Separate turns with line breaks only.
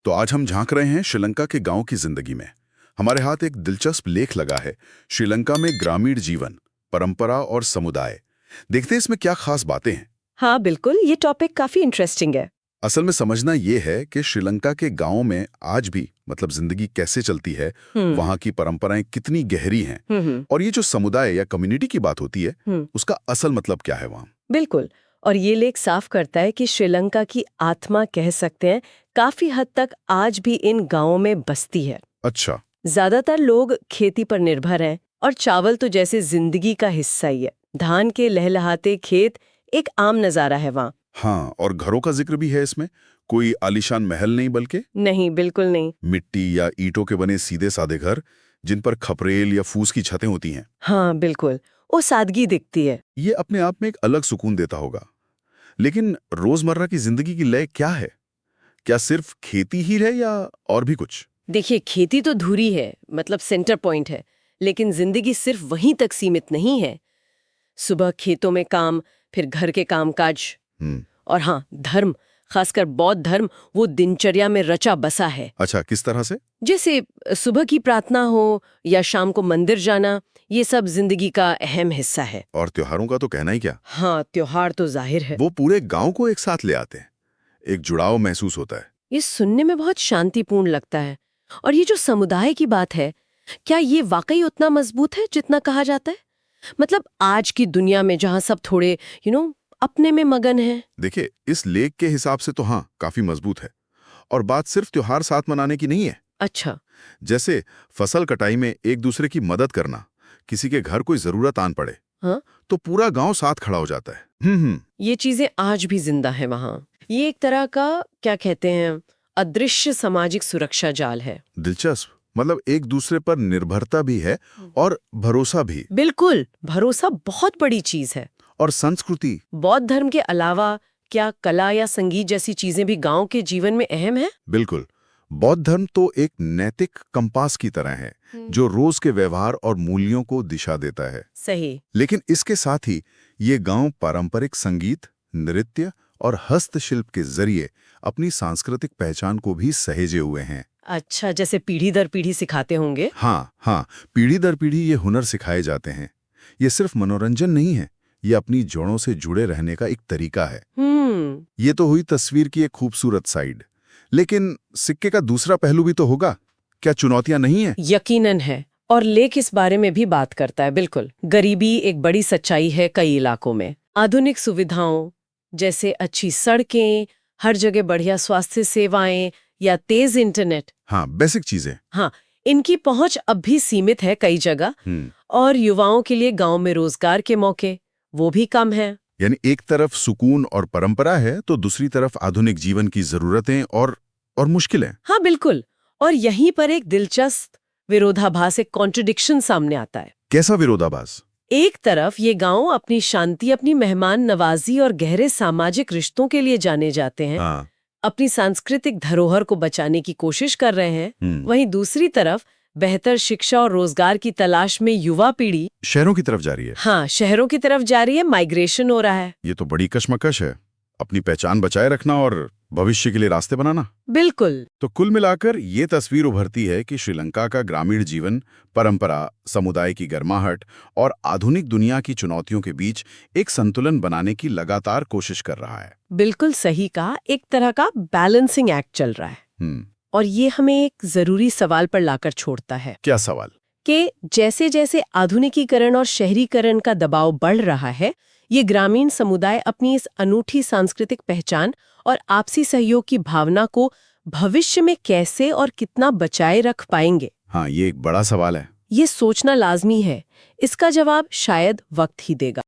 तो आज हम झांक रहे हैं श्रीलंका के गांव की जिंदगी में। हमारे हाथ एक दिलचस्प लेख लगा है, श्रीलंका में ग्रामीण जीवन, परंपरा और समुदाय। देखते हैं इसमें क्या खास बातें हैं।
हाँ बिल्कुल, ये टॉपिक काफी इंटरेस्टिंग है।
असल में समझना ये है कि श्रीलंका के गांवों में आज भी जिंदगी कैसे चलती है, वहां की परंपराएं कितनी गहरी हैं, और ये जो समुदाय या कम्युनिटी की बात होती है, उसका असल मतलब क्या है वहां।
बिल्कुल, और ये लेख साफ करता है कि श्रीलंका की आत्मा कह सकते हैं काफी हद तक आज भी इन गांवों में बसती है।
अच्छा।
ज्यादातर लोग खेती पर निर्भर हैं और चावल तो जैसे जिंदगी का हिस्सा ही है। धान के लहलहाते खेत एक आम नजारा है वहाँ।
हाँ, और घरों का जिक्र भी है इसमें। कोई आलीशान महल नहीं, बल्कि
नहीं, बिल्कुल नहीं।
मिट्टी या ईंटों के बने सीधे सादे घर जिन पर खपरेल या फूस की छतें होती हैं।
हाँ बिल्कुल, वो सादगी दिखती है।
ये अपने आप में एक अलग सुकून देता होगा। लेकिन रोजमर्रा की जिंदगी की लय क्या है? क्या सिर्फ खेती ही है या और भी कुछ?
देखिए, खेती तो धुरी है, मतलब सेंटर पॉइंट है, लेकिन जिंदगी सिर्फ वहीं तक सीमित नहीं है। सुबह खेतों में काम, फिर घर के कामकाज, और हाँ, धर्म, खासकर बौद्ध धर्म, वो दिनचर्या में रचा बसा है।
अच्छा, किस तरह से?
जैसे सुबह की प्रार्थना हो या शाम को मंदिर जाना, ये सब जिंदगी का अहम हिस्सा है।
और त्योहारों का तो कहना ही क्या।
हाँ, त्योहार तो जाहिर है।
वो पूरे गांव को एक साथ ले आते हैं, एक जुड़ाव महसूस होता है।
ये सुनने में बहुत शांतिपूर्ण लगता है। और ये जो समुदाय की बात है, क्या ये वाकई उतना मजबूत है जितना कहा जाता है? मतलब आज की दुनिया में जहाँ सब थोड़े अपने में मगन है।
देखिए, इस लेख के हिसाब से तो हाँ, काफी मजबूत है। और बात सिर्फ त्योहार साथ मनाने की नहीं है।
अच्छा।
जैसे फसल कटाई में एक दूसरे की मदद करना, किसी के घर कोई जरूरत आन पड़े,
हाँ?
तो पूरा गांव साथ खड़ा हो जाता है।
ये चीजें आज भी जिंदा है वहाँ। ये एक तरह का, क्या कहते हैं, अदृश्य सामाजिक सुरक्षा जाल है।
दिलचस्प। मतलब एक दूसरे पर निर्भरता भी है और भरोसा भी।
बिल्कुल, भरोसा बहुत बड़ी चीज है।
और संस्कृति,
बौद्ध धर्म के अलावा क्या कला या संगीत जैसी चीजें भी गांव के जीवन में अहम है?
बिल्कुल। बौद्ध धर्म तो एक नैतिक कंपास की तरह है, जो रोज के व्यवहार और मूल्यों को दिशा देता है।
सही।
लेकिन इसके साथ ही ये गांव पारंपरिक संगीत, नृत्य और हस्तशिल्प के जरिए अपनी सांस्कृतिक पहचान को भी सहेजे हुए हैं।
अच्छा, जैसे पीढ़ी दर पीढ़ी सिखाते होंगे।
हाँ, पीढ़ी दर पीढ़ी ये हुनर सिखाए जाते हैं। ये सिर्फ मनोरंजन नहीं है, ये अपनी जड़ों से जुड़े रहने का एक तरीका है। ये तो हुई तस्वीर की एक खूबसूरत साइड, लेकिन सिक्के का दूसरा पहलू भी तो होगा। क्या चुनौतियां नहीं है?
यकीनन है, और लेख इस बारे में भी बात करता है। बिल्कुल, गरीबी एक बड़ी सच्चाई है कई इलाकों में। आधुनिक सुविधाओं जैसे अच्छी सड़कें, हर जगह बढ़िया स्वास्थ्य सेवाएं या तेज इंटरनेट,
हाँ, बेसिक चीजें,
हाँ, इनकी पहुंच अब भी सीमित है कई जगह। और युवाओं के लिए गांव में रोजगार के मौके वो भी कम है।
यानी एक तरफ सुकून और परंपरा है, तो दूसरी तरफ आधुनिक जीवन की जरूरतें और मुश्किलें।
हाँ बिल्कुल, और यहीं पर एक दिलचस्प विरोधाभास, एक कॉन्ट्रडिक्शन सामने आता है।
कैसा विरोधाभास?
एक तरफ ये गांव अपनी शांति, अपनी मेहमान नवाजी और गहरे सामाजिक रिश्तों के लिए जाने जाते हैं,
हाँ।
अपनी सांस्कृतिक धरोहर को बचाने की कोशिश कर रहे हैं। वहीं दूसरी तरफ बेहतर शिक्षा और रोजगार की तलाश में युवा पीढ़ी
शहरों की तरफ जा रही है।
हाँ, शहरों की तरफ जा रही है, माइग्रेशन हो रहा है।
ये तो बड़ी कश्मकश है, अपनी पहचान बचाए रखना और भविष्य के लिए रास्ते बनाना।
बिल्कुल।
तो कुल मिलाकर ये तस्वीर उभरती है कि श्रीलंका का ग्रामीण जीवन, परंपरा, समुदाय की गर्माहट और आधुनिक दुनिया की चुनौतियों के बीच एक संतुलन बनाने की लगातार कोशिश कर रहा है।
बिल्कुल सही कहा, एक तरह का बैलेंसिंग एक्ट चल रहा है। और ये हमें एक जरूरी सवाल पर लाकर छोड़ता है।
क्या सवाल?
कि जैसे जैसे आधुनिकीकरण और शहरीकरण का दबाव बढ़ रहा है, ये ग्रामीण समुदाय अपनी इस अनूठी सांस्कृतिक पहचान और आपसी सहयोग की भावना को भविष्य में कैसे और कितना बचाए रख पाएंगे?
हाँ, ये एक बड़ा सवाल है।
ये सोचना लाजमी है। इसका जवाब शायद वक्त ही देगा।